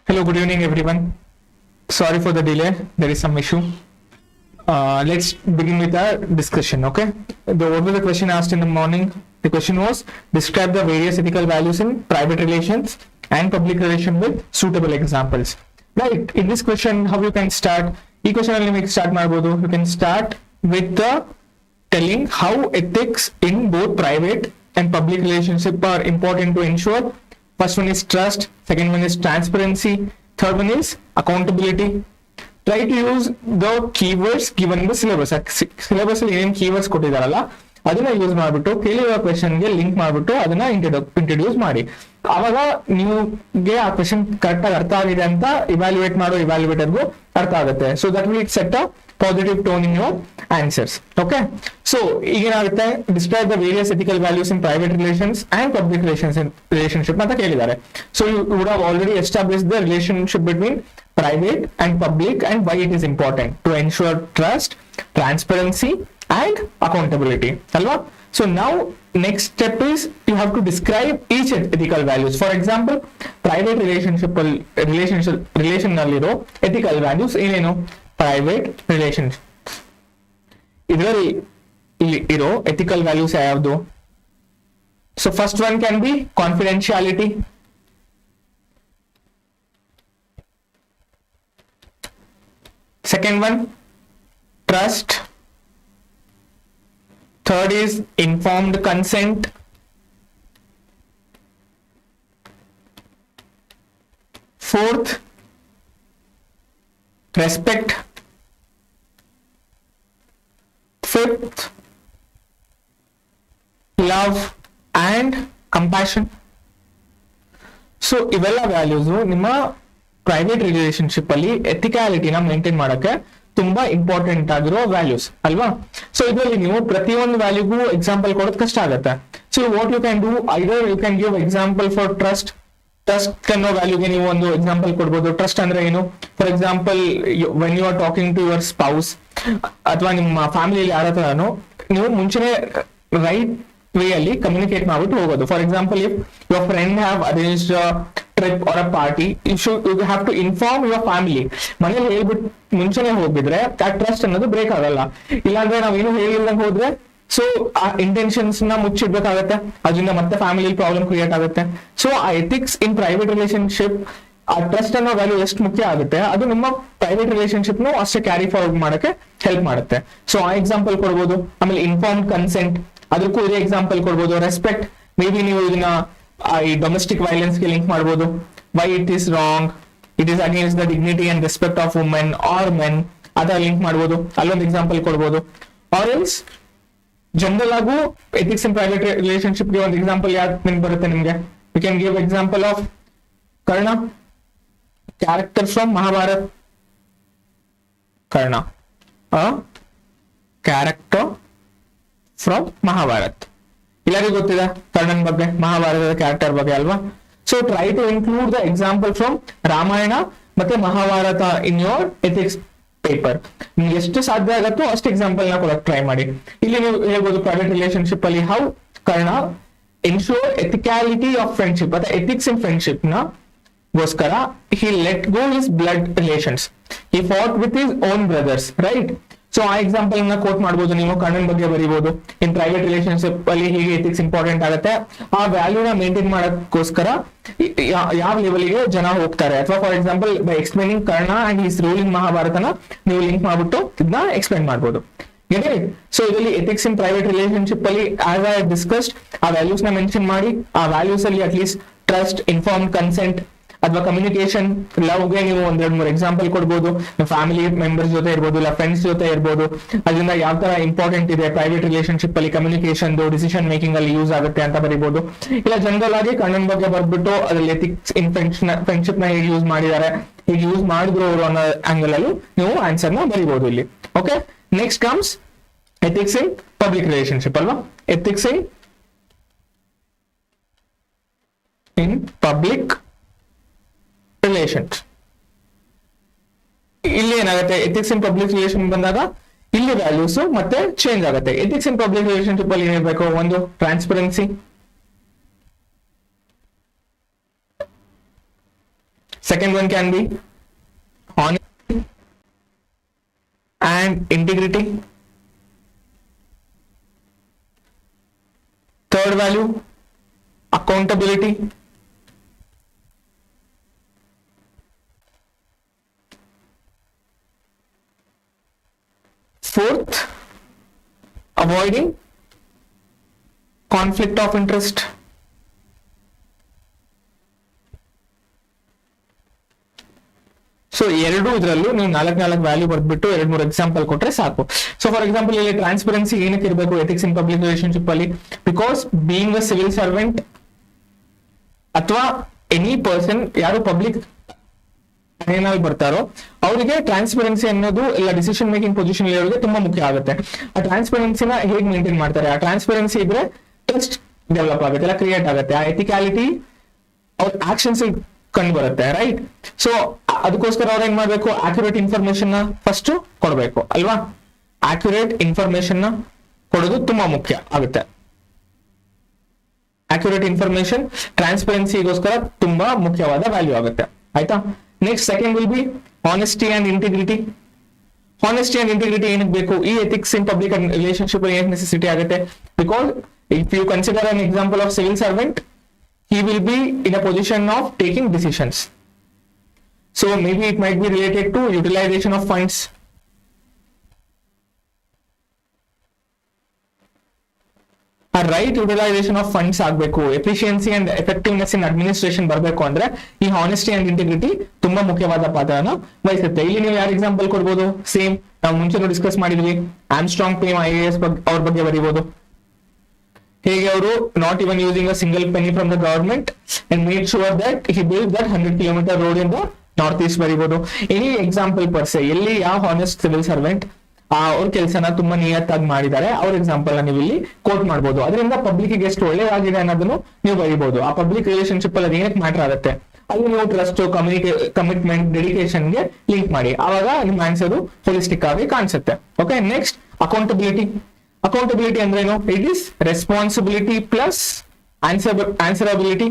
Hello, good evening, everyone. Sorry for the delay. There is some issue. Let's begin with our discussion. Okay. What was the question asked in the morning? The question was describe the various ethical values in private relations and public relations with suitable examples. Right. In this question, how you can start? ಈ question ಅಲ್ಲಿ ನಿಮಗೆ start ಮಾಡಬಹುದು. You can start with the telling how ethics in both private and public relationship are important to ensure. First one is trust, second one is transparency, third one is accountability. Try to use the keywords given in the syllabus. Syllabus ಅಲ್ಲಿ ಏನೇನು keywords ಕೊಟ್ಟಿದಾರಲ್ಲ ಅದನ್ನ use ಮಾಡ್ಬಿಟ್ಟು ಕೇಳಿರೋ question ಗೆ link ಮಾಡ್ಬಿಟ್ಟು ಅದನ್ನ introduce ಮಾಡಿ. ಅವಾಗ ನಿಮಗೆ ಆ ಕ್ವೆಶ್ಚನ್ ಕರೆಕ್ಟ್ ಆಗಿ ಅರ್ಥ ಆಗಿದೆ ಅಂತ ಇವ್ಯಾಲ್ಯೂಯೇಟ್ ಮಾಡೋ ಇವ್ಯಾಲ್ಯೂಯೇಟರ್ಗೂ ಅರ್ಥ ಆಗುತ್ತೆ. So that will set a positive tone in your answers. Okay, so ಈಗೇನಾಗುತ್ತೆ, describe the various ethical values in private relations and public relationship ಅಂತ ಕೇಳಿದ್ದಾರೆ. So you would have already establish the relationship between private and public and why it is important to ensure trust, transparency and accountability. Alva? So now next step is you have to describe each ethical values. For example, private relation nalliro ethical values ಏನೇನು? Private relationship ಇದರಲ್ಲಿ ಇರೋ ethical values ಯಾವುದು? So first one can be confidentiality. Second one, trust. Third is informed consent. Fourth, respect. Fifth, love and compassion. So ಇವೆಲ್ಲ values ನಿಮ್ಮ private relationship ಅಲ್ಲಿ ಎಥಿಕ್ಯಾಲಿಟಿನ maintain ಮಾಡಕ್ಕೆ ತುಂಬಾ important ಆಗಿರೋ ವ್ಯಾಲ್ಯೂಸ್ ಅಲ್ವಾ. ಸೊ ಇದರಲ್ಲಿ ನೀವು ಪ್ರತಿಯೊಂದು ವ್ಯಾಲ್ಯೂಗೂ ಎಕ್ಸಾಂಪಲ್ ಕೊಡೋದು ಕಷ್ಟ ಆಗುತ್ತೆ. So what you can do, either you can give example for trust. Trust ಅನ್ನೋ ವ್ಯಾಲ್ಯೂಗೆ ನೀವು ಒಂದು ಎಕ್ಸಾಂಪಲ್ ಕೊಡ್ಬೋದು. ಟ್ರಸ್ಟ್ ಅಂದ್ರೆ ಏನು? For example when you are talking to your spouse ಅಥವಾ ನಿಮ್ಮ ಫ್ಯಾಮಿಲಿಯಲ್ಲಿ ಯಾರ ಹತ್ರನೋ ನೀವು ಮುಂಚೆನೆ ರೈಟ್ ವೇ ಅಲ್ಲಿ ಕಮ್ಯುನಿಕೇಟ್ ಮಾಡ್ಬಿಟ್ಟು ಹೋಗೋದು. For example if your friend have arranged trip or a party, you have to inform your family. ಮನೇಲಿ ಹೇಳ್ಬಿಟ್ಟು ಮುಂಚೆನೆ ಹೋಗಿದ್ರೆ ಆ ಟ್ರಸ್ಟ್ ಅನ್ನೋದು ಬ್ರೇಕ್ ಆಗಲ್ಲ. ಇಲ್ಲಾಂದ್ರೆ ನಾವೇನು ಹೇಳಿಲ್ದಂಗೆ ಹೋದ್ರೆ ಸೊ ಆ ಇಂಟೆನ್ಷನ್ಸ್ ನ ಮುಚ್ಚಿಡ್ಬೇಕಾಗತ್ತೆ, ಅದರಿಂದ ಮತ್ತೆ ಫ್ಯಾಮಿಲಿ ಪ್ರಾಬ್ಲಮ್ ಕ್ರಿಯೇಟ್ ಆಗುತ್ತೆ. ಸೊ ಆ ಎಥಿಕ್ಸ್ ಇನ್ ಪ್ರೈವೇಟ್ ರಿಲೇಶನ್ಶಿಪ್, ಆ ಟ್ರಸ್ಟ್ ಅನ್ನೋ ವ್ಯಾಲ್ಯೂ ಎಷ್ಟು ಮುಖ್ಯ ಆಗುತ್ತೆ ಅದು ನಿಮ್ಮ ಪ್ರೈವೇಟ್ ರಿಲೇಶನ್ಶಿಪ್ ನು ಅಷ್ಟೇ ಕ್ಯಾರಿ ಫಾರ್ವರ್ಡ್ ಮಾಡಕ್ಕೆ ಹೆಲ್ಪ್ ಮಾಡುತ್ತೆ. ಸೊ ಆ ಎಕ್ಸಾಂಪಲ್ ಕೊಡ್ಬೋದು. ಆಮೇಲೆ ಇನ್ಫಾರ್ಮ್ ಕನ್ಸೆಂಟ್, ಅದಕ್ಕೂ ಇದೇ ಎಕ್ಸಾಂಪಲ್ ಕೊಡ್ಬೋದು. ರೆಸ್ಪೆಕ್ಟ್, ಮೇ ಬಿ ನೀವು ಇದನ್ನ ಈ ಡೊಮೆಸ್ಟಿಕ್ ವೈಲೆನ್ಸ್ ಗೆ ಲಿಂಕ್ ಮಾಡಬಹುದು. Why it is wrong, it is against the dignity and respect of women or men, ಅದರ ಲಿಂಕ್ ಮಾಡಬಹುದು, ಅಲ್ಲೊಂದು ಎಕ್ಸಾಂಪಲ್ ಕೊಡ್ಬೋದು. ಆರ್ ಎಲ್ಸ್ ಜನರಲ್ ಆಗು ಎಥಿಕ್ಸ್ ಇನ್ ಪ್ರೈವೇಟ್ ರಿಲೇಶನ್ಶಿಪ್ ಗೆ ಒಂದು ಎಕ್ಸಾಂಪಲ್ ಯಾವ್ದು ಬರುತ್ತೆ ನಿಮ್ಗೆ? You can give example of Karna, character from Mahabharat. Karna character from Mahabharat. ಎಲ್ಲರಿಗೂ ಗೊತ್ತಿದೆ ಕರ್ಣನ್ ಬಗ್ಗೆ, ಮಹಾಭಾರತದ ಕ್ಯಾರೆಕ್ಟರ್ ಬಗ್ಗೆ ಅಲ್ವಾ. So try to include the example from Ramayana ಮತ್ತೆ Mahabharata in your ethics paper. ನಿಮ್ಗೆ ಎಷ್ಟು ಸಾಧ್ಯ ಆಗತ್ತೋ ಅಷ್ಟು ಎಕ್ಸಾಂಪಲ್ ನ ಕೊಡಕ್ ಟ್ರೈ ಮಾಡಿ. ಇಲ್ಲಿ ನೀವು ಹೇಳ್ಬೋದು ಪ್ರೈವೇಟ್ ರಿಲೇಶನ್ಶಿಪ್ ಅಲ್ಲಿ how Karna ensure ethicality of friendship ಅಥವಾ ಎಥಿಕ್ಸ್ ಇನ್ ಫ್ರೆಂಡ್ಶಿಪ್ ನ ಗೋಸ್ಕರ he let go his blood relations, he fought with his own brothers, right? So ಆ ಎಕ್ಸಾಂಪಲ್ ನ ಕೋಟ್ ಮಾಡಬಹುದು, ನೀವು ಕರ್ಣನ್ ಬಗ್ಗೆ ಬರೀಬಹುದು. ಇನ್ ಪ್ರೈವೇಟ್ ರಿಲೇಶನ್ಶಿಪ್ ಅಲ್ಲಿ ಹೇಗೆ ಎಥಿಕ್ಸ್ ಇಂಪಾರ್ಟೆಂಟ್ ಆಗುತ್ತೆ, ಆ ವ್ಯಾಲ್ಯೂನ ಮೇಂಟೈನ್ ಮಾಡೋಕ್ಕೋಸ್ಕರ ಯಾವ ಲೆವೆಲ್ಗೆ ಜನ ಹೋಗ್ತಾರೆ. ಅಥವಾ for example by explaining Karna and his role in ಮಹಾಭಾರತನ ನೀವು ಲಿಂಕ್ ಮಾಡ್ಬಿಟ್ಟು ಇದನ್ನ ಎಕ್ಸ್ಪ್ಲೈನ್ ಮಾಡಬಹುದು. ಸೊ ಇದರಲ್ಲಿ ಎಥಿಕ್ಸ್ ಇನ್ ಪ್ರೈವೇಟ್ ರಿಲೇಶನ್ಶಿಪ್ ಅಲ್ಲಿ ಆಸ್ ಐ ಡಿಸ್ಕಸ್ಡ್ ಆ ವ್ಯಾಲ್ಯೂಸ್ ನ ಮೆನ್ಷನ್ ಮಾಡಿ, ಆ ವ್ಯಾಲ್ಯೂಸ್ ಅಲ್ಲಿ at least trust, inform consent ಅಥವಾ ಕಮ್ಯುನಿಕೇಶನ್, ಲವ್ಗೆ ನೀವು ಒಂದೆರಡು ಮೂರು ಎಕ್ಸಾಂಪಲ್ ಕೊಡ್ಬೋದು. ಫ್ಯಾಮಿಲಿ ಮೆಂಬರ್ಸ್ ಜೊತೆ ಇರ್ಬೋದು, ಇಲ್ಲ ಫ್ರೆಂಡ್ಸ್ ಜೊತೆ ಇರ್ಬೋದು. ಅದರಿಂದ ಯಾವ ತರ ಇಂಪಾರ್ಟೆಂಟ್ ಇದೆ ಪ್ರೈವೇಟ್ ರಿಲೇಶನ್ಶಿಪ್ ಅಲ್ಲಿ ಕಮ್ಯುನಿಕೇಶನ್, ಡಿಸಿಷನ್ ಮೇಕಿಂಗ್ ಅಲ್ಲಿ ಯೂಸ್ ಆಗುತ್ತೆ ಅಂತ ಬರೀಬಹುದು. ಇಲ್ಲ ಜನರಲ್ ಆಗಿ ಕಣ್ಣನ್ ಬಗ್ಗೆ ಬರ್ಬಿಟ್ಟು ಅದ್ರಲ್ಲಿ ಎಥಿಕ್ಸ್ ಇನ್ ಫ್ರೆಂಡ್ಶಿಪ್ ನ ಹೇಗೆ ಯೂಸ್ ಮಾಡಿದ್ದಾರೆ, ಹೇಗೆ ಯೂಸ್ ಮಾಡಿದ್ರು ಅವರು ಅನ್ನೋ ಆಂಗಲ್ ಅಲ್ಲಿ ನೀವು ಆನ್ಸರ್ ನ ಬರೀಬಹುದು ಇಲ್ಲಿ. Okay, next comes ethics in public relationship ಅಲ್ವಾ. Ethics in public relations. ಇಲ್ಲಿ ಏನಾಗುತ್ತೆ, ಎಥಿಕ್ಸ್ ಇನ್ ಪಬ್ಲಿಕ್ ರಿಲೇಷನ್ ಬಂದಾಗ ಇಲ್ಲಿ ವ್ಯಾಲ್ಯೂಸ್ ಮತ್ತೆ ಚೇಂಜ್ ಆಗುತ್ತೆ. ಎಥಿಕ್ಸ್ ಇನ್ ಪಬ್ಲಿಕ್ ರಿಲೇಶನ್ಶಿಪ್ ಅಲ್ಲಿ ಏನಿರಬೇಕು? ಒಂದು transparency, Second one can be honesty and integrity. Third value, accountability. Fourth, avoiding conflict of interest. So ಎರಡು ಇದರಲ್ಲೂ ನೀವು ನಾಲ್ಕು ವ್ಯಾಲ್ಯೂ ಬರ್ದ್ಬಿಟ್ಟು 2-3 ಎಕ್ಸಾಂಪಲ್ ಕೊಟ್ರೆ ಸಾಕು. ಸೊ ಫಾರ್ ಎಕ್ಸಾಂಪಲ್ ಇಲ್ಲಿ ಟ್ರಾನ್ಸ್ಪರೆನ್ಸಿ ಏನಕ್ಕೆ ಇರಬೇಕು ಎಥಿಕ್ಸ್ ಇನ್ ಪಬ್ಲಿಕ್ ರಿಲೇಶನ್ಶಿಪ್ ಅಲ್ಲಿ? Because being a civil servant ಅಥವಾ ಎನಿ ಪರ್ಸನ್ ಯಾರು ಪಬ್ಲಿಕ್ ಏನಾದ್ರು ಬರ್ತಾರೋ ಅವರಿಗೆ ಟ್ರಾನ್ಸ್ಪರೆನ್ಸಿ ಅನ್ನೋದು ಇಲ್ಲ ಡಿಸಿಷನ್ ಮೇಕಿಂಗ್ ಪೊಸಿಷನ್ ಇರೋರಿಗೆ ತುಂಬಾ ಮುಖ್ಯ ಆಗುತ್ತೆ. ಆ ಟ್ರಾನ್ಸ್ಪರೆನ್ಸಿನ ಹೇಗೆ ಮೇಂಟೈನ್ ಮಾಡ್ತಾರೆ? ಆ ಟ್ರಾನ್ಸ್ಪರೆನ್ಸಿ ಇದ್ರೆ ಟ್ರಸ್ಟ್ ಡೆವಲಪ್ ಆಗುತ್ತೆ, ಎಲ್ಲ ಕ್ರಿಯೇಟ್ ಆಗುತ್ತೆ. ಆ ಎಥಿಕ್ಯಾಲಿಟಿ ಅವ್ರ ಆಕ್ಷನ್ಸ್ ಕಂಡು ಬರುತ್ತೆ, ರೈಟ್? ಸೊ ಅದಕ್ಕೋಸ್ಕರ ಅವ್ರು ಏನ್ ಮಾಡ್ಬೇಕು? ಅಕ್ಯುರೇಟ್ ಇನ್ಫಾರ್ಮೇಶನ್ ನ ಫಸ್ಟ್ ಕೊಡ್ಬೇಕು ಅಲ್ವಾ? ಅಕ್ಯುರೇಟ್ ಇನ್ಫಾರ್ಮೇಶನ್ ನ ಕೊಡೋದು ತುಂಬಾ ಮುಖ್ಯ ಆಗುತ್ತೆ. ಅಕ್ಯುರೇಟ್ ಇನ್ಫಾರ್ಮೇಶನ್ ಟ್ರಾನ್ಸ್ಪರೆನ್ಸಿಗೋಸ್ಕರ ತುಂಬಾ ಮುಖ್ಯವಾದ ವ್ಯಾಲ್ಯೂ ಆಗುತ್ತೆ, ಆಯ್ತಾ? Next second will be honesty and integrity. Honesty and integrity ಏನಕ್ಕೆ ಬೇಕು? ಈ ಎಥಿಕ್ಸ್ ಇನ್ ಪಬ್ಲಿಕ್ ರಿಲೇಶನ್ಶಿಪ್ ಏನಕ್ಕೆ ನೆಸೆಸಿಟಿ ಆಗುತ್ತೆ? Because if you consider an example of civil servant, he will be in a position of taking decisions. So maybe it might be related to utilization of funds. A right utilization of funds ಆಗಬೇಕು, efficiency and effectiveness in administration ಬರಬೇಕು ಅಂದ್ರೆ ಈ honesty and integrity ತುಂಬಾ ಮುಖ್ಯವಾದ ಪಾತ್ರನ ವಹಿಸುತ್ತೆ. ಇಲ್ಲಿ ನೀವು ಯಾರು ಎಕ್ಸಾಂಪಲ್ ಕೊಡ್ಬೋದು? ಸೇಮ್ ನಾವು ಮುಂಚೆ ಡಿಸ್ಕಸ್ ಮಾಡಿದ್ವಿ, ಆರ್ಮ್ಸ್ಟ್ರಾಂಗ್ ಪೇಮ್ IAS ಅವ್ರ ಬಗ್ಗೆ ಬರೀಬಹುದು. ಹೇಗೆ ಅವರು not even using a single penny from the government and made sure that he build that 100 kilometre road in the north east ಬರೀಬಹುದು. ಎನಿ ಎಕ್ಸಾಂಪಲ್ ಪರ್ಸೆ ಎಲ್ಲಿ ಯಾವ ಹಾನೆಸ್ಟ್ ಸಿವಿಲ್ ಸರ್ವೆಂಟ್ ಅವ್ರ ಕೆಲಸನ ತುಂಬಾ ನಿಯತ್ತಾಗಿ ಮಾಡಿದ್ದಾರೆ ಅವ್ರ ಎಕ್ಸಾಂಪಲ್ ನೀವು ಇಲ್ಲಿ ಕೋಟ್ ಮಾಡಬಹುದು. ಅದರಿಂದ ಪಬ್ಲಿಕ್ ಗೆ ಎಷ್ಟು ಒಳ್ಳೆಯದಾಗಿದೆ ಅನ್ನೋದನ್ನು ನೀವು ಬರೀಬಹುದು. ಆ ಪಬ್ಲಿಕ್ ರಿಲೇಶನ್ಶಿಪ್ ಅಲ್ಲಿ ಏನಕ್ಕೆ ಮ್ಯಾಟರ್ ಆಗುತ್ತೆ ಅಲ್ಲಿ ನೀವು ಟ್ರಸ್ಟ್, ಕಮಿಟ್ಮೆಂಟ್, ಡೆಡಿಕೇಶನ್ ಗೆ ಲಿಂಕ್ ಮಾಡಿ, ಆವಾಗ ನಿಮ್ಮ ಆನ್ಸರ್ ಹೋಲಿಸ್ಟಿಕ್ ಆಗಿ ಕಾಣಿಸುತ್ತೆ. Okay, next accountability. ಅಕೌಂಟಬಿಲಿಟಿ ಅಂದ್ರೆ ಏನು? It is responsibility plus answerability.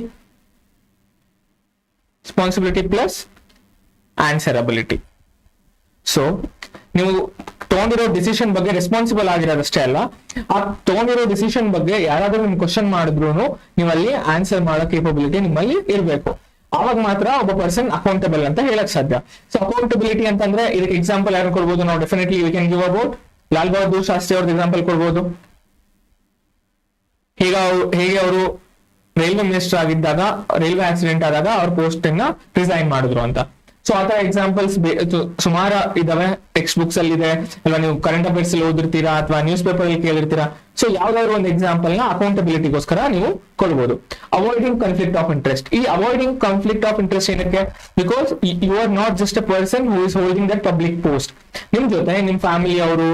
Responsibility plus answerability. So ನೀವು ತಗೊಂಡಿರೋ ಡಿಸಿಷನ್ ಬಗ್ಗೆ ರೆಸ್ಪಾನ್ಸಿಬಲ್ ಆಗಿರೋದಷ್ಟೇ ಅಲ್ಲ, ಆ ತಗೊಂಡಿರೋ ಡಿಸಿಷನ್ ಬಗ್ಗೆ ಯಾರಾದ್ರೂ ನಿಮ್ ಕ್ವಶನ್ ಮಾಡಿದ್ರು ನೀವು ಅಲ್ಲಿ ಆನ್ಸರ್ ಮಾಡೋ ಕೇಪಬಿಲಿಟಿ ನಿಮ್ಮಲ್ಲಿ ಇರಬೇಕು. ಆವಾಗ ಮಾತ್ರ ಒಬ್ಬ ಪರ್ಸನ್ ಅಕೌಂಟಬಲ್ ಅಂತ ಹೇಳಕ್ ಸಾಧ್ಯ. ಸೊ ಅಕೌಂಟಬಿಲಿಟಿ ಅಂತಂದ್ರೆ ಇದಕ್ಕೆ ಎಕ್ಸಾಂಪಲ್ ಯಾರು ಕೊಡ್ಬೋದು? ನಾವು definitely we can give about Lal Bahadur Shastri ಅವ್ರದ್ದು ಎಕ್ಸಾಂಪಲ್ ಕೊಡ್ಬೋದು. ಹೇಗೆ ಅವರು ರೈಲ್ವೆ ಮಿನಿಸ್ಟರ್ ಆಗಿದ್ದಾಗ ರೈಲ್ವೆ ಆಕ್ಸಿಡೆಂಟ್ ಆದಾಗ ಅವ್ರ ಪೋಸ್ಟ್ ಅನ್ನ ರಿಸೈನ್ ಮಾಡಿದ್ರು ಅಂತ. ಸೊ ಆತರ ಎಕ್ಸಾಂಪಲ್ಸ್ ಸುಮಾರು ಇದಾವೆ, ಟೆಕ್ಸ್ಟ್ ಬುಕ್ಸ್ ಅಲ್ಲಿ ಇದೆ, ಅಲ್ವಾ? ನೀವು ಕರೆಂಟ್ ಅಫೇರ್ಸ್ ಅಲ್ಲಿ ಓದಿರ್ತೀರಾ ಅಥವಾ ನ್ಯೂಸ್ ಪೇಪರ್ ಅಲ್ಲಿ ಕೇಳಿರ್ತೀರಾ. ಸೊ ಯಾವ್ದಾದ್ರು ಒಂದು ಎಕ್ಸಾಂಪಲ್ ನ ಅಕೌಂಟಬಿಲಿಟಿಗೋಸ್ಕರ ನೀವು ಕೊಡ್ಬೋದು. Avoiding conflict of interest. ಈ ಅವಾಯ್ಡಿಂಗ್ ಕಾನ್ಫ್ಲಿಕ್ಟ್ ಆಫ್ ಇಂಟ್ರೆಸ್ಟ್ ಏನಕ್ಕೆ? Because you are not just a person who is holding that public post. ನಿಮ್ ಜೊತೆ ನಿಮ್ ಫ್ಯಾಮಿಲಿ ಅವರು,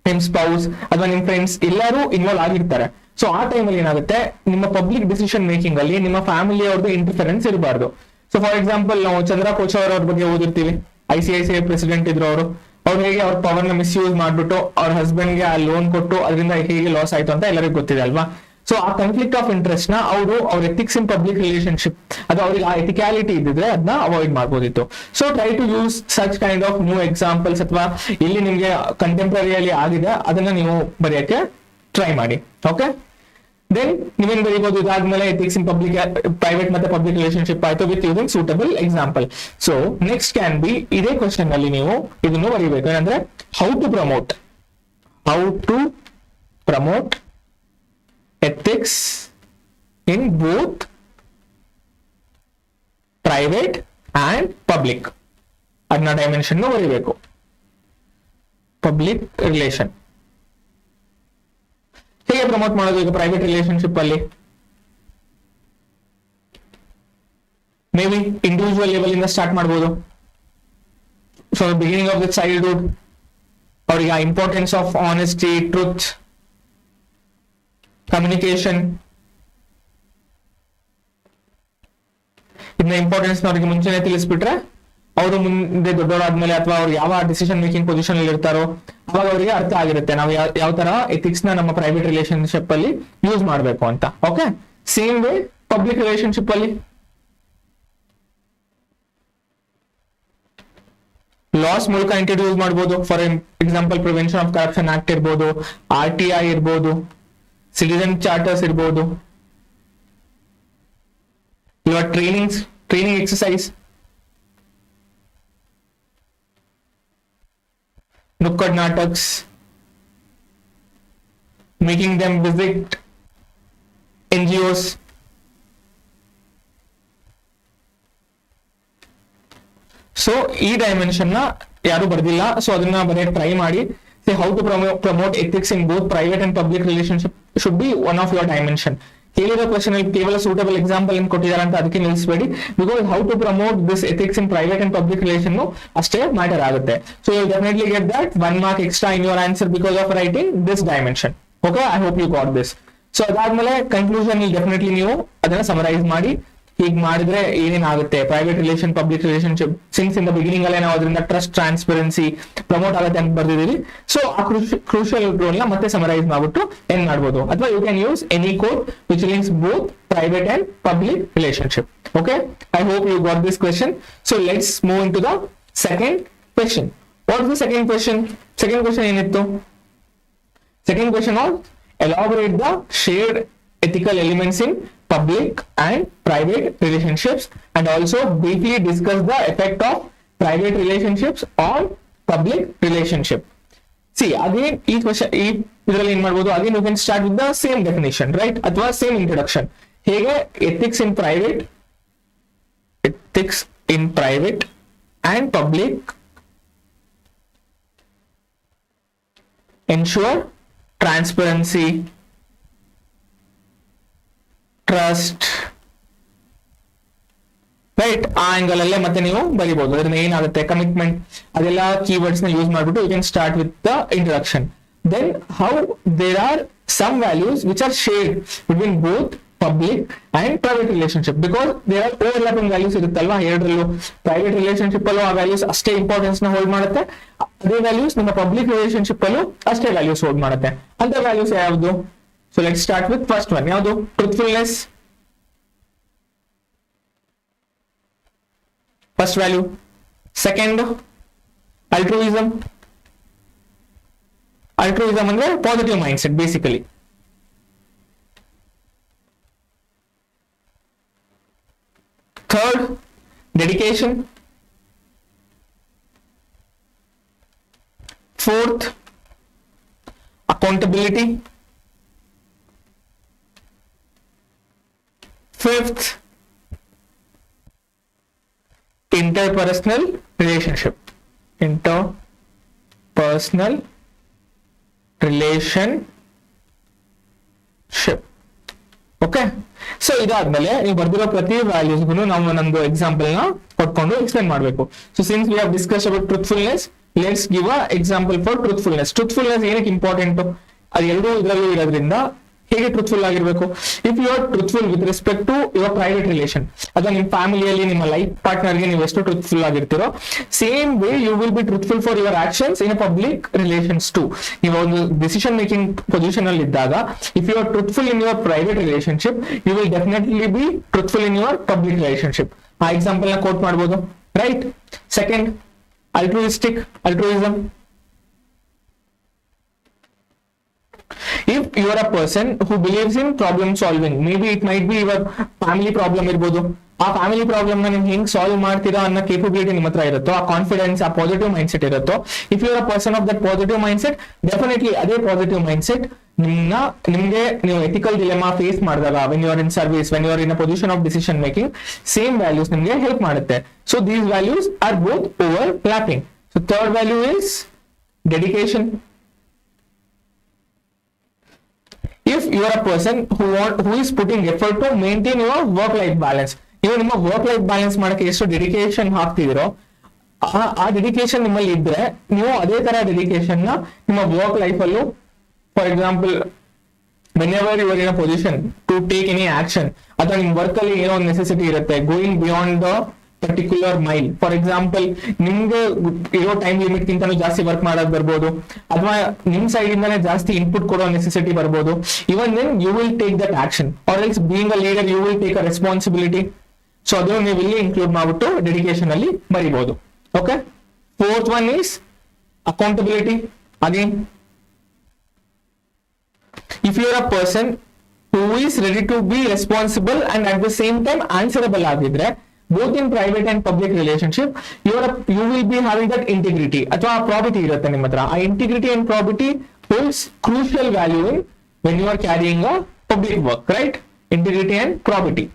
ನಿಮ್ ಸ್ಪೌಸ್ ಅಥವಾ ನಿಮ್ ಫ್ರೆಂಡ್ಸ್ ಎಲ್ಲರೂ ಇನ್ವಾಲ್ವ್ ಆಗಿರ್ತಾರೆ. ಸೊ ಆ ಟೈಮಲ್ಲಿ ಏನಾಗುತ್ತೆ, ನಿಮ್ಮ ಪಬ್ಲಿಕ್ ಡಿಸಿಷನ್ ಮೇಕಿಂಗ್ ಅಲ್ಲಿ ನಿಮ್ಮ ಫ್ಯಾಮಿಲಿ ಅವ್ರದ್ದು ಇಂಟರ್ಫರೆನ್ಸ್ ಇರಬಾರ್ದು. ಸೊ ಫಾರ್ ಎಕ್ಸಾಂಪಲ್ ನಾವು ಚಂದ್ರ ಕೋಚರ್ ಅವ್ರ ಬಗ್ಗೆ ಓದಿರ್ತೀವಿ, ICICI ಪ್ರೆಸಿಡೆಂಟ್ ಇದ್ರು ಅವರು. ಅವ್ರು ಹೇಗೆ ಅವ್ರ ಪವರ್ ನ ಮಿಸ್ಯೂಸ್ ಮಾಡ್ಬಿಟ್ಟು ಅವ್ರ ಹಸ್ಬೆಂಡ್ ಗೆ ಆ ಲೋನ್ ಕೊಟ್ಟು ಅದರಿಂದ ಹೇಗೆ ಲಾಸ್ ಆಯ್ತು ಅಂತ ಎಲ್ಲರಿಗೂ ಗೊತ್ತಿದೆ ಅಲ್ವಾ? ಸೊ ಆ ಕಾನ್ಫ್ಲಿಕ್ಟ್ ಆಫ್ ಇಂಟ್ರೆಸ್ಟ್ ನ ಅವ್ರ ಎಥಿಕ್ಸ್ ಇನ್ ಪಬ್ಲಿಕ್ ರಿಲೇಶನ್ಶಿಪ್ ಅದು ಅವ್ರಿಗೆ ಆ ಎಥಿಕ್ಯಾಲಿಟಿ ಇದ್ದಿದ್ರೆ ಅದನ್ನ ಅವಾಯ್ಡ್ ಮಾಡ್ಬೋದಿತ್ತು. So try to use such kind of new examples, ಅಥವಾ ಇಲ್ಲಿ ನಿಮ್ಗೆ ಕಂಟೆಂಪ್ರರಿಯಲ್ಲಿ ಆಗಿದೆ ಅದನ್ನ ನೀವು ಬರೆಯಕ್ಕೆ ಟ್ರೈ ಮಾಡಿ. ಓಕೆ, ದೆನ್ ನೀವೇನ್ ಬರೀಬಹುದು? ಇದಾದ್ಮೇಲೆ ಎಥಿಕ್ಸ್ ಇನ್ ಪಬ್ಲಿಕ್, ಪ್ರೈವೇಟ್ ಮತ್ತೆ ಪಬ್ಲಿಕ್ ರಿಲೇಶನ್ಶಿಪ್ ಆಯ್ತು with using suitable example. So next can be ಇದೇ ಕ್ವಶನ್ ಅಲ್ಲಿ ನೀವು ಇದನ್ನು ಬರೀಬೇಕು. ಏನಂದ್ರೆ how to promote ethics in both private and public. ಅದನ್ನ ಡೈಮೆನ್ಷನ್ ಬರೀಬೇಕು. ಪಬ್ಲಿಕ್ ರಿಲೇಷನ್ ಹೇಗೆ ಪ್ರಮೋಟ್ ಮಾಡೋದು? ಈಗ ಪ್ರೈವೇಟ್ ರಿಲೇಶನ್ಶಿಪ್ ಅಲ್ಲಿ ಮೇ ಬಿ ಇಂಡಿವಿಜುವಲ್ ಲೆವೆಲ್ ಇಂದ ಸ್ಟಾರ್ಟ್ ಮಾಡಬಹುದು. So beginning of the childhood ಅವರಿಗೆ ಆ importance of honesty, truth, communication, ಇದನ್ನ ಇಂಪಾರ್ಟೆನ್ಸ್ ಅವ್ರಿಗೆ ಮುಂಚೆನೆ ತಿಳಿಸ್ಬಿಟ್ರೆ ಅವರು ಮುಂದೆ ದೊಡ್ಡವರಾದ್ಮೇಲೆ ಅಥವಾ ಅವ್ರು ಯಾವ ಡಿಸಿಷನ್ ಮೇಕಿಂಗ್ ಪೊಸಿಷನ್ ಅಲ್ಲಿ ಇರ್ತಾರೋ ಅವಾಗ ಅವರಿಗೆ ಅರ್ಥ ಆಗಿರುತ್ತೆ ನಾವು ಯಾವ ತರ ಎಥಿಕ್ಸ್ ನ ನಮ್ಮ ಪ್ರೈವೇಟ್ ರಿಲೇಶನ್ಶಿಪ್ ಅಲ್ಲಿ ಯೂಸ್ ಮಾಡಬೇಕು ಅಂತ. Okay, same way public relationship ಅಲ್ಲಿ ಲಾಸ್ ಮೂಲಕ ಇಂಟ್ರೊಡ್ಯೂಸ್ ಮಾಡ್ಬೋದು. For example prevention of corruption act ಇರ್ಬೋದು, RTI ಇರ್ಬೋದು, ಸಿಟಿಜನ್ ಚಾರ್ಟರ್ಸ್ ಇರ್ಬೋದು, ಇವಾಗ ಟ್ರೈನಿಂಗ್ ಎಕ್ಸರ್ಸೈಸ್, ನುಕ್ಕಡ್ ನಾಟಕ್ಸ್, making them visit NGOs. So ಈ ಡೈಮೆನ್ಷನ್ ನ ಯಾರು ಬರ್ದಿಲ್ಲ, ಸೊ ಅದನ್ನ ಬರೀ ಟ್ರೈ ಮಾಡಿ. How to promote ethics in both private and public relationship should be one of your dimension. ಕೇಳಿರೋ ಕ್ವಶನ್ ಅಲ್ಲಿ ಕೇವಲ ಸೂಟಬಲ್ ಎಕ್ಸಾಂಪಲ್ ಏನ್ ಕೊಟ್ಟಿದ್ದಾರೆ ಅಂತ ಅದಕ್ಕೆ ನಿಲ್ಲಿಸಬೇಡಿ. Because how to promote this ethics in private and public relation ಅಷ್ಟೇ ಮ್ಯಾಟರ್ ಆಗುತ್ತೆ. So you definitely get that 1 mark extra in your answer because of writing this dimension. Okay, I hope you got this. So ಅದಾದ್ಮೇಲೆ conclusion definitely ನೀವು ಅದನ್ನ summarise ಮಾಡಿ. ಹೀಗೆ ಮಾಡಿದ್ರೆ ಏನೇನಾಗುತ್ತೆ, private relation, public relationship, since in the beginning ಅಲ್ಲೇ ನಾವು ಅದರಿಂದ ಟ್ರಸ್ಟ್, ಟ್ರಾನ್ಸ್ಪರೆನ್ಸಿ ಪ್ರಮೋಟ್ ಆಗುತ್ತೆ ಅಂತ ಬರ್ದಿದ್ದೀವಿ. ಸೊ ಆ ಕ್ರೂಷಿಯಲ್ ರೋಲ್ ನ ಮತ್ತೆ ಸಮರೈಸ್ ಮಾಡ್ಬಿಟ್ಟು ಏನ್ ಮಾಡ್ಬೋದು, ಅಥವಾ you can use any code which links both private and public relationship. Okay, I hope you got this question. So let's move in to the second question. What is the second question? Second question ಏನಿತ್ತು? Second question was elaborate the shared ethical elements in public and private relationships, and also briefly discuss the effect of private relationships on public relationship. See, again each question idರಲ್ಲಿ ಏನು ಮಾಡಬಹುದು, again you can start with the same definition, right, ಅಥವಾ same introduction. ಹೇಗೆ ethics in private and public ensure transparency, trust, right. ಆ angle ಅಲ್ಲೇ ಮತ್ತೆ ನೀವು ಬರೀಬಹುದು. ಅದನ್ನ ಏನಾಗುತ್ತೆ, ಕಮಿಟ್ಮೆಂಟ್, ಅದೆಲ್ಲ ಕೀವರ್ಡ್ಸ್ ನ ಯೂಸ್ ಮಾಡ್ಬಿಟ್ಟು you can start with the introduction. Then how there are some values which are shared between both public and private relationship, because there are overlapping values ಇರುತ್ತಲ್ವಾ ಎರಡರಲ್ಲೂ. ಪ್ರೈವೇಟ್ ರಿಲೇಶನ್ಶಿಪ್ ಅಲ್ಲೂ ಆ values ಅಷ್ಟೇ importance ನ hold ಮಾಡುತ್ತೆ, ಅದೇ values ನಿಮ್ಮ public relationship ಅಲ್ಲೂ ಅಷ್ಟೇ ವ್ಯಾಲ್ಯೂಸ್ ಹೋಲ್ಡ್ ಮಾಡುತ್ತೆ. ಅಂತ ವ್ಯಾಲ್ಯೂಸ್ ಯಾವುದು? So let's start with first one. ಯಾವುದು? Truthfulness, first value. Second altruism. Altruism ಅಂದ್ರೆ positive mind set basically. Third dedication. Fourth, accountability. Fifth, interpersonal relationship. Interpersonal relationship. Okay, so ಇದಾದ್ಮೇಲೆ ನೀವು ಬರ್ದಿರೋ ಪ್ರತಿ ವ್ಯಾಲ್ಯೂಸ್ಗೂ ನಾವು ಒಂದೊಂದು ಎಕ್ಸಾಂಪಲ್ ನ ಕೊಟ್ಕೊಂಡು ಎಕ್ಸ್ಪ್ಲೇನ್ ಮಾಡಬೇಕು. So since we have discuss about truthfulness, let's give a example for truthfulness. Truthfulness ಏನಕ್ಕೆ important? ಅದು ಎರಡೂ ಇದರಲ್ಲೂ ಇರೋದ್ರಿಂದ ಹೇಗೆ ಟ್ರೂತ್ಫುಲ್ ಆಗಿರ್ಬೇಕು. If you are truthful with respect to your private relation, ಅಥವಾ ನಿಮ್ಮ ಫ್ಯಾಮಿಲಿಯಲ್ಲಿ ನಿಮ್ಮ ಲೈಫ್ ಪಾರ್ಟ್ನರ್ಗೆ ನೀವು ಎಷ್ಟು ಟ್ರೂತ್ಫುಲ್ ಆಗಿರ್ತೀರೋ, same way you will be truthful for your actions in public relations too. ನೀವು ಒಂದು ಡಿಸಿಷನ್ ಮೇಕಿಂಗ್ ಪೊಸಿಷನ್ ಅಲ್ಲಿ ಇದ್ದಾಗ, if you are truthful in your private relationship, you will definitely be truthful in your public relationship. ಆ example ನ quote ಮಾಡಬಹುದು, right. Second, altruism. If you are a person who believes in problem solving, maybe it might be your family problem ಇರಬಹುದು, ಆ family problem ನ ನೀವು ಹೆಂಗ್ solve ಮಾಡ್ತೀರಾ ಅನ್ನೋ ಕೇಪಬಿಲಿಟಿ ನಿಮ್ಮ ಹತ್ರ ಇರುತ್ತೋ, ಆ ಕಾನ್ಫಿಡೆನ್ಸ್, ಆ ಪಾಸಿಟಿವ್ ಮೈಂಡ್ ಸೆಟ್ ಇರುತ್ತೋ, if you are a person of that positive mind set, definitely ಅದೇ ಪಾಸಿಟಿವ್ ಮೈಂಡ್ ಸೆಟ್ ನಿಮ್ಗೆ ನೀವು ಎಥಿಕಲ್ ಡಿಲೆಮಾ ಫೇಸ್ ಮಾಡಿದಾಗ, when you are in service, when you are in a position of decision making, same values ನಿಮ್ಗೆ help ಮಾಡುತ್ತೆ. So these values are both overlapping. So third value is dedication. If you are a person who is putting effort to maintain your work life balance, ನೀವು ನಿಮ್ಮ work life balance ಮಾಡಕ್ಕೆ ಎಷ್ಟು dedication ಹಾಕ್ತಿದಿರೋ, ಆ dedication ನಿಮ್ಮಲ್ಲಿ ಇದ್ರೆ ನೀವು ಅದೇ ತರ ಡೆಡಿಕೇಶನ್ ನ ನಿಮ್ಮ ವರ್ಕ್ ಲೈಫ್ ಅಲ್ಲೂ, for example whenever you are in a position to take any action, ಅಥವಾ ನಿಮ್ ವರ್ಕ್ ಅಲ್ಲಿ ಏನೋ ಒಂದು ನೆಸೆಸಿಟಿ ಇರುತ್ತೆ, going beyond the particular mile. For example ನಿಮ್ಗೆ ಇರೋ ಟೈಮ್ ಲಿಮಿಟ್ ಗಿಂತನೂ ಜಾಸ್ತಿ ವರ್ಕ್ ಮಾಡೋದು ಬರ್ಬೋದು, ಅಥವಾ ನಿಮ್ ಸೈಡ್ ಇಂದಾನೆ ಜಾಸ್ತಿ ಇನ್ಪುಟ್ ಕೊಡೋ ನೆಸೆಸಿಟಿ ಬರ್ಬೋದು. Even then you will take that action, or else being a leader you will take a responsibility. So ಅದನ್ನು ನೀವು ಇಲ್ಲಿ ಇನ್ಕ್ಲೂಡ್ ಮಾಡ್ಬಿಟ್ಟು ಡೆಡಿಕೇಶನ್ ಅಲ್ಲಿ ಬರಿಬಹುದು. Okay, Fourth one is accountability. Again, if you are a person who is ready to be responsible and at the same time answerable ಆಗಿದ್ರೆ, both in private and public relationship, you will be having that integrity ಅಥವಾ probity ಇರುತ್ತೆ ನಿಮ್ಮ ಹತ್ರ. ಆ integrity and probity holds crucial value in when you are carrying a public work, right? Integrity and probity.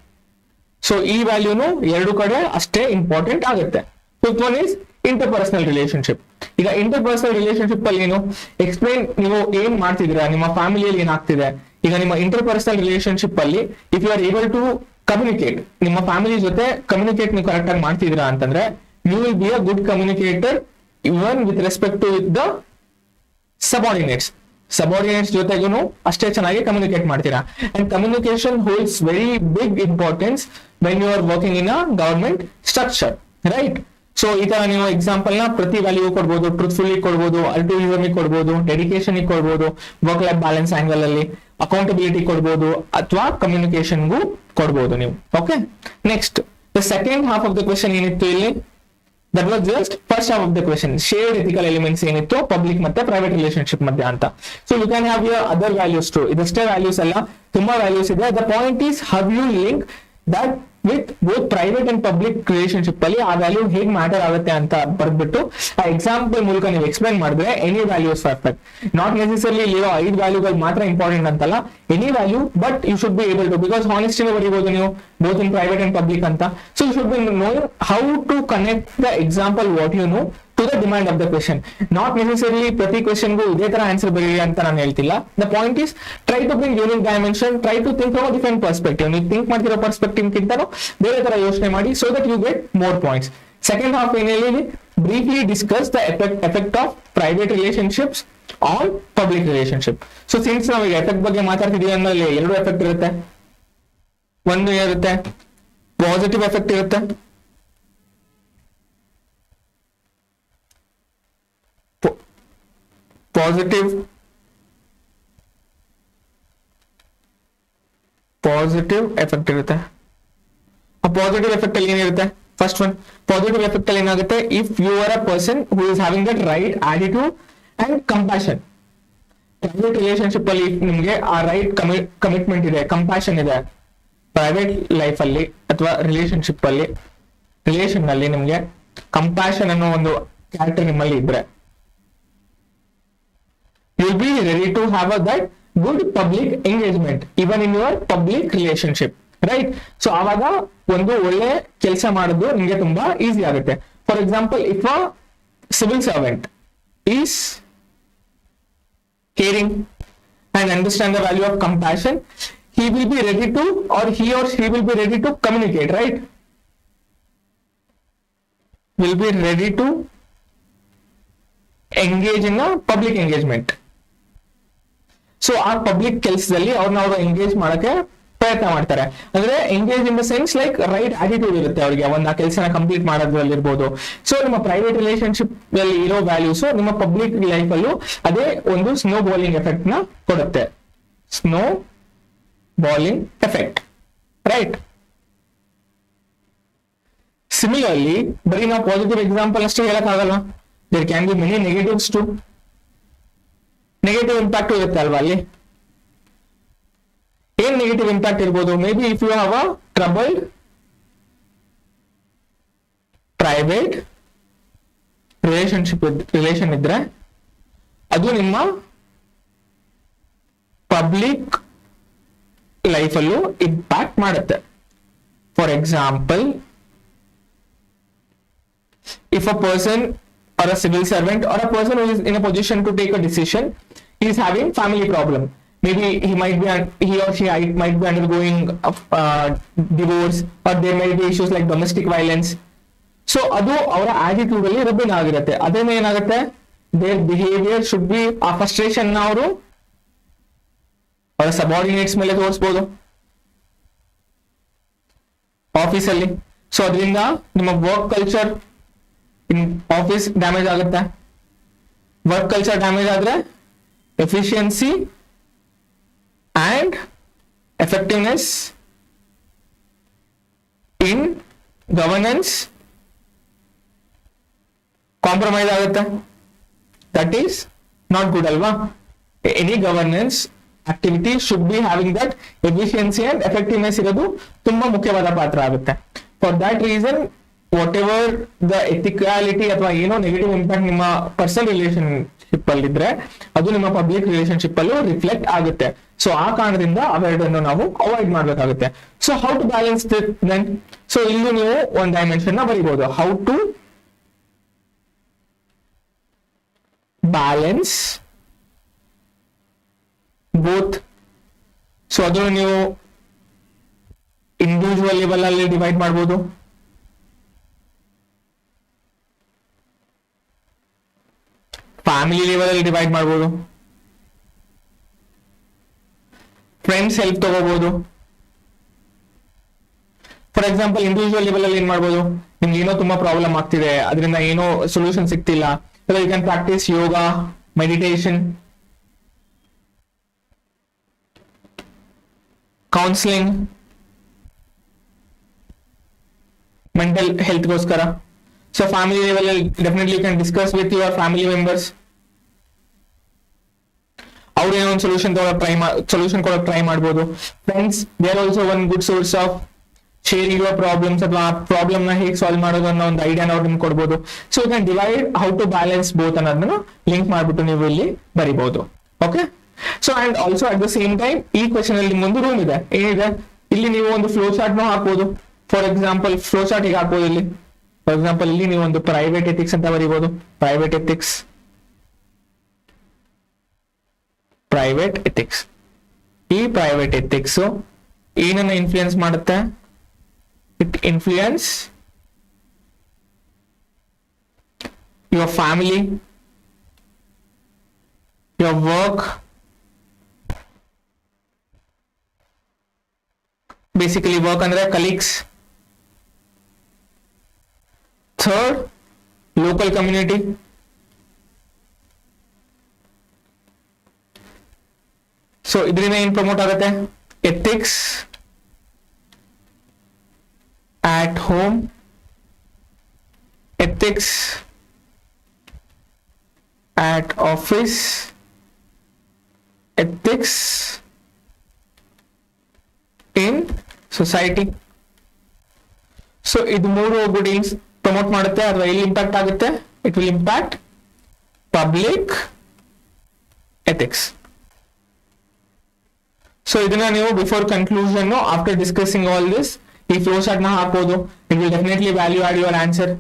So ಈ ವ್ಯಾಲ್ಯೂನು ಎರಡು ಕಡೆ ಅಷ್ಟೇ important ಆಗುತ್ತೆ. Fifth one is interpersonal relationship. ಈಗ ಇಂಟರ್ಪರ್ಸನಲ್ ರಿಲೇಶನ್ಶಿಪ್ ಅಲ್ಲಿ ಏನು ಎಕ್ಸ್ಪ್ಲೈನ್, ನೀವು ಏನ್ ಮಾಡ್ತಿದ್ದೀರಾ, ನಿಮ್ಮ ಫ್ಯಾಮಿಲಿಯಲ್ಲಿ ಏನಾಗ್ತಿದೆ, ಈಗ ನಿಮ್ಮ ಇಂಟರ್ಪರ್ಸನಲ್ ರಿಲೇಶನ್ಶಿಪ್ ಅಲ್ಲಿ if you are able to communicate, ನಿಮ್ಮ ಫ್ಯಾಮಿಲಿ ಜೊತೆ ಕಮ್ಯುನಿಕೇಟ್ ನೀವು ಕರೆಕ್ಟ್ ಆಗಿ ಮಾಡ್ತಿದ್ದೀರಾ ಅಂತಂದ್ರೆ you will be a good communicator even with respect to the subordinates ಜೊತೆಗೂ ಅಷ್ಟೇ ಚೆನ್ನಾಗಿ ಕಮ್ಯುನಿಕೇಟ್ ಮಾಡ್ತೀರಾ. And communication holds very big importance when you are working in a government structure, right? So ಈ ತರ ನೀವು ಎಕ್ಸಾಂಪಲ್ ನ ಪ್ರತಿ ವ್ಯಾಲ್ಯೂ ಕೊಡ್ಬೋದು, ಟ್ರೂತ್ಫುಲಿ ಕೊಡ್ಬೋದು, ಅಲ್ಟ್ರೂಯಿಸಮ್ ಕೊಡ್ಬೋದು, ಡೆಡಿಕೇಶನ್ ಕೊಡ್ಬೋದು, ವರ್ಕ್ ಲೈಫ್ ಬ್ಯಾಲೆನ್ಸ್ ಆಂಗಲ್ ಅಲ್ಲಿ ಅಕೌಂಟಬಿಲಿಟಿ ಕೊಡ್ಬೋದು, ಅಥವಾ ಕಮ್ಯುನಿಕೇಶನ್ಗೂ ಕೊಡ್ಬೋದು ನೀವು. Okay, next the second half of the question ಏನಿತ್ತು ಇಲ್ಲಿ, that was just first half of the question, shared ethical elements ಏನಿತ್ತು ಪಬ್ಲಿಕ್ ಮತ್ತೆ ಪ್ರೈವೇಟ್ ರಿಲೇಶನ್ಶಿಪ್ ಮಧ್ಯೆ ಅಂತ. So you can have your other values too. ಇದಷ್ಟೇ ವ್ಯಾಲ್ಯೂಸ್ ಅಲ್ಲ, ತುಂಬಾ values ಇದೆ. The point is how you link that with both private and public relationship ಅಲ್ಲಿ ಆ ವ್ಯಾಲ್ಯೂ ಹೇಗೆ ಮ್ಯಾಟರ್ ಆಗುತ್ತೆ ಅಂತ ಬರ್ಬಿಟ್ಟು ಆ ಎಕ್ಸಾಂಪಲ್ ಮೂಲಕ ನೀವು ಎಕ್ಸ್ಪ್ಲೈನ್ ಮಾಡಿದ್ರೆ any values perfect. Not necessary ಇಲ್ಲಿರೋ 5 ವ್ಯಾಲ್ಯೂಗಳು ಮಾತ್ರ ಇಂಪಾರ್ಟೆಂಟ್ ಅಂತಲ್ಲ, any value, but you should be able to, because ಹಾನೆಸ್ಟಿನ ಬರೀಬಹುದು ನೀವು both in private and public ಅಂತ. So you should be knowing how to connect the example what you know to the demand of the question. Not necessary ಪ್ರತಿ ಕ್ವೆಶನ್ಗೂ ಇದೇ ತರ answer ಬರೀರಿ ಅಂತ ನಾನು ಹೇಳ್ತಿಲ್ಲ. The point is try to bring unique dimension, try to think from different perspective. ನೀವು think ಮಾಡ್ತಿರೋ ಪರ್ಸ್ಪೆಕ್ಟಿವ್ ಗಿಂತನೂ ಬೇರೆ ತರ ಯೋಚನೆ ಮಾಡಿ, so that you get more points. Second half ಏನೇಳಿ briefly discuss the effect of private relationships on public relationship. So since ನಾವು ಈಗ ಎಫೆಕ್ಟ್ ಬಗ್ಗೆ ಮಾತಾಡ್ತಿದೀವಿ ಅಂದ್ರೆ 2 ಎಫೆಕ್ಟ್ ಇರುತ್ತೆ. ಒಂದು ಇರುತ್ತೆ ಪಾಸಿಟಿವ್ ಎಫೆಕ್ಟ್ ಇರುತ್ತೆ, ಪಾಸಿಟಿವ್ ಎಫೆಕ್ಟ್ ಇರುತ್ತೆ. ಆ ಪಾಸಿಟಿವ್ ಎಫೆಕ್ಟ್ ಅಲ್ಲಿ ಏನಿರುತ್ತೆ, ಫಸ್ಟ್ ಒನ್ ಪಾಸಿಟಿವ್ ಎಫೆಕ್ಟ್ ಅಲ್ಲಿ ಏನಾಗುತ್ತೆ, if you are a person who is having that right attitude and compassion. Private relationship ಅಲ್ಲಿ ನಿಮ್ಗೆ ಆ ರೈಟ್ ಕಮಿಟ್ಮೆಂಟ್ ಇದೆ, ಕಂಪ್ಯಾಷನ್ ಇದೆ, ಪ್ರೈವೇಟ್ ಲೈಫ್ ಅಲ್ಲಿ ಅಥವಾ ರಿಲೇಶನ್ಶಿಪ್ ಅಲ್ಲಿ ರಿಲೇಶನ್ ನಲ್ಲಿ ನಿಮ್ಗೆ ಕಂಪ್ಯಾಷನ್ ಅನ್ನೋ ಒಂದು ಕ್ಯಾರೆಕ್ಟರ್ ನಿಮ್ಮಲ್ಲಿ ಇದ್ರೆ you will be ready to have that good public engagement even in your public relationship, right? So ಆವಾಗ ಒಂದು ಒಳ್ಳೆ ಕೆಲಸ ಮಾಡೋದು ನಿಮಗೆ ತುಂಬಾ ಈಸಿ ಆಗುತ್ತೆ. For example, if a civil servant is caring and understand the value of compassion, he will be ready to, or he or she will be ready to communicate, right? Will be ready to engage in a public engagement. So ಆ public ಕೆಲಸದಲ್ಲಿ ಅವ್ರನ್ನ ಅವರು engage ಮಾಡಕ್ಕೆ ಪ್ರಯತ್ನ ಮಾಡ್ತಾರೆ. ಅಂದ್ರೆ engage in the sense like right attitude ಇರುತ್ತೆ ಅವರಿಗೆ, ಒಂದು ಆ ಕೆಲಸನ ಕಂಪ್ಲೀಟ್ ಮಾಡೋದ್ರಲ್ಲಿ ಇರ್ಬೋದು. ಸೊ ನಿಮ್ಮ ಪ್ರೈವೇಟ್ ರಿಲೇಶನ್ಶಿಪ್ ಅಲ್ಲಿ ಇರೋ ವ್ಯಾಲ್ಯೂಸ್ ನಿಮ್ಮ ಪಬ್ಲಿಕ್ ಲೈಫ್ ಅಲ್ಲೂ ಅದೇ ಒಂದು ಸ್ನೋ ಬಾಲಿಂಗ್ ಎಫೆಕ್ಟ್ ನ ಕೊಡುತ್ತೆ. Snowballing effect, right? Similarly ಬರೀ ನಾವು ಪಾಸಿಟಿವ್ ಎಕ್ಸಾಂಪಲ್ ಅಷ್ಟೇ ಹೇಳಕ್ ಆಗಲ್ಲ. There can be many negatives too. Negative impact ಇರುತ್ತೆ ಅಲ್ವಾ ಅಲ್ಲಿ? ಏನ್ ನೆಗೆಟಿವ್ ಇಂಪ್ಯಾಕ್ಟ್ ಇರ್ಬೋದು? Maybe if you have a troubled private relation ಇದ್ರೆ ಅದು ನಿಮ್ಮ ಪಬ್ಲಿಕ್ ಲೈಫ್ ಅಲ್ಲೂ ಇಂಪ್ಯಾಕ್ಟ್ ಮಾಡುತ್ತೆ. For example, if a person or a civil servant or a person who is in a position to take a decision is having family problem, maybe he or she might be undergoing divorce, or there may be issues like domestic violence. So adu avara attitude alli rub agirutte. adena enagutte, their behavior should be a frustration na avaru ಅವರ subordinates ಮೇಲೆ ತೋರಿಸಬಹುದು office ಅಲ್ಲಿ. So ಅದರಿಂದ ನಿಮ್ಮ work culture in office damage ಆಗುತ್ತೆ. Work culture damage ಆದ್ರೆ efficiency and effectiveness in governance compromise ಆಗುತ್ತೆ, that is not good ಅಲ್ವಾ. Any governance activity should be having that efficiency and effectiveness ಇರೋದು ತುಂಬಾ ಮುಖ್ಯವಾದ ಪಾತ್ರ ಆಗುತ್ತೆ. For that reason whatever the ethicality ಅಥವಾ ಏನೋ ನೆಗೆಟಿವ್ ಇಂಪ್ಯಾಕ್ಟ್ ನಿಮ್ಮ ಪರ್ಸನಲ್ ರಿಲೇಶನ್ಶಿಪ್ ಅಲ್ಲಿ ಇದ್ರೆ ಅದು ನಿಮ್ಮ ಪಬ್ಲಿಕ್ ರಿಲೇಶನ್ಶಿಪ್ ಅಲ್ಲೂ ರಿಫ್ಲೆಕ್ಟ್ ಆಗುತ್ತೆ. ಸೊ ಆ ಕಾರಣದಿಂದ ಅವೆರಡನ್ನು ನಾವು ಅವಾಯ್ಡ್ ಮಾಡ್ಬೇಕಾಗುತ್ತೆ. So how to balance then, so ಇಲ್ಲಿ ನೀವು ಒಂದು ಡೈಮೆನ್ಷನ್ ನ ಬರೀಬಹುದು, how to balance both. So ಅದನ್ನು ನೀವು ಇಂಡಿವಿಜುವಲ್ ಲೆವೆಲ್ ಅಲ್ಲಿ ಡಿವೈಡ್ ಮಾಡಬಹುದು, ಫ್ಯಾಮಿಲಿ ಲೆವೆಲ್ ಅಲ್ಲಿ ಡಿವೈಡ್ ಮಾಡಬಹುದು, ಫ್ರೆಂಡ್ಸ್ ಹೆಲ್ಪ್ ತಗೋಬಹುದು. ಫಾರ್ ಎಕ್ಸಾಂಪಲ್ ಇಂಡಿವಿಜುವಲ್ ಲೆವೆಲ್ ಅಲ್ಲಿ ಏನ್ ಮಾಡ್ಬೋದು, ನಿಮ್ಗೆ ಏನೋ ತುಂಬಾ ಪ್ರಾಬ್ಲಮ್ ಆಗ್ತಿದೆ, ಅದರಿಂದ ಏನೋ ಸೊಲ್ಯೂಷನ್ ಸಿಗ್ತಿಲ್ಲ, you can practise yoga, meditation, counselling, mental health ಗೋಸ್ಕರ. ಸೊ ಫ್ಯಾಮಿಲಿ ಲೆವೆಲ್ ಅಲ್ಲಿ definitely you can discuss with your family members. ಅವ್ರು ಏನೋ ಒಂದು ಸೊಲ್ಯೂಷನ್ ಕೊಡೋಕೆ ಟ್ರೈ ಮಾಡ್ಬೋದು. Friends they are also one good source of sharing your problems, ಅಥವಾ ಆ problem ನ ಹೇಗೆ ಸಾಲ್ವ್ ಮಾಡೋದು ಅನ್ನೋ ಒಂದು ಐಡಿಯಾನ ಅವ್ರು ನಿಮ್ಗೆ ಕೊಡ್ಬೋದು. So you can divide how to balance both ಅನ್ನೋದನ್ನ ಲಿಂಕ್ ಮಾಡ್ಬಿಟ್ಟು ನೀವು ಇಲ್ಲಿ ಬರಿಬಹುದು. Okay, so and also at the same time ಈ ಕ್ವೆಶನ್ ಅಲ್ಲಿ ನಿಮ್ಗೊಂದು ರೂಮ್ ಇದೆ, ಏನಿದೆ ಇಲ್ಲಿ ನೀವು ಒಂದು ಫ್ಲೋ ಚಾರ್ಟ್ ನ ಹಾಕ್ಬೋದು. ಫಾರ್ ಎಕ್ಸಾಂಪಲ್ ಫ್ಲೋ ಚಾರ್ಟ್ ಹೇಗೆ ಹಾಕ್ಬೋದು ಇಲ್ಲಿ, ಫಾರ್ ಎಕ್ಸಾಂಪಲ್ ಇಲ್ಲಿ ನೀವು ಒಂದು ಪ್ರೈವೇಟ್ ಎಥಿಕ್ಸ್ ಅಂತ ಬರೀಬಹುದು. Private ethics, private ethics. ಈ ಪ್ರೈವೇಟ್ ಎಥಿಕ್ಸ್ ಏನನ್ನ ಇನ್ಫ್ಲೂಯೆನ್ಸ್ ಮಾಡುತ್ತೆ, it influence your family, your work, basically work ಅಂದ್ರೆ colleagues. Third, local community. So ಇದರಿಂದ ಏನ್ ಪ್ರಮೋಟ್ ಆಗುತ್ತೆ, ethics at home, ethics at office, ethics in society. So ಇದು ಮೂರು ಒಬ್ಬರು ಪ್ರಮೋಟ್ ಮಾಡುತ್ತೆ ಅಥವಾ ಇಲ್ಲಿ ಇಂಪ್ಯಾಕ್ಟ್ ಆಗುತ್ತೆ, it will impact public ethics. So ಇದನ್ನ ನೀವು before conclusion, after discussing all this, ಈ ಫ್ಲೋ ಚಾರ್ಟ್ ನ ಹಾಕೋದು, it will definitely value add your answer.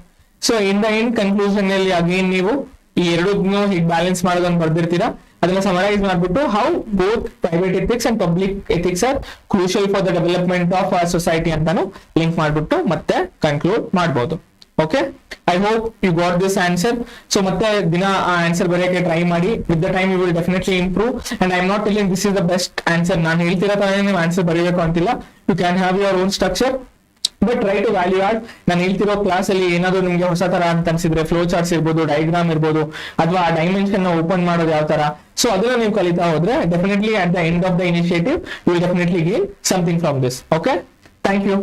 So in the end conclusion ಅಲ್ಲಿ ಅಗೇನ್ ನೀವು ಈ ಎರಡನ್ನೂ ಹೀಗೆ ಬ್ಯಾಲೆನ್ಸ್ ಮಾಡೋದನ್ನ ಬರ್ದಿರ್ತೀರಾ. ಅದನ್ನ ಸಮರೈಸ್ ಮಾಡ್ಬಿಟ್ಟು how both private ethics and public ethics are crucial for the development of our society ಅಂತಾನು ಲಿಂಕ್ ಮಾಡ್ಬಿಟ್ಟು ಮತ್ತೆ ಕನ್ಕ್ಲೂಡ್ ಮಾಡ್ಬೋದು. Okay, I hope you got this answer. So ಮತ್ತೆ ದಿನ ಆ ಆನ್ಸರ್ ಬರೆಯಕ್ಕೆ ಟ್ರೈ ಮಾಡಿ. With the time you will definitely improve. And I am not telling this is the best answer. ನಾನು ಹೇಳ್ತಿರೋ ತರ ನೀವು ಆನ್ಸರ್ ಬರೀಬೇಕು ಅಂತಿಲ್ಲ. You can have your own structure, but try to value add. ನಾನು ಹೇಳ್ತಿರೋ ಕ್ಲಾಸ್ ಅಲ್ಲಿ ಏನಾದ್ರು ನಿಮ್ಗೆ ಹೊಸ ತರ ಅಂತ ಅನ್ಸಿದ್ರೆ, ಫ್ಲೋ ಚಾರ್ಟ್ಸ್ ಇರ್ಬೋದು, ಡಯಾಗ್ರಾಮ್ ಇರ್ಬೋದು, ಅಥವಾ ಆ ಡೈಮೆನ್ಷನ್ ನ ಓಪನ್ ಮಾಡೋದು ಯಾವ ತರ, ಸೊ ಅದನ್ನ ನೀವು ಕಲಿತಾ ಹೋದ್ರೆ definitely at the end of the initiative you will definitely gain something from this. Okay, thank you.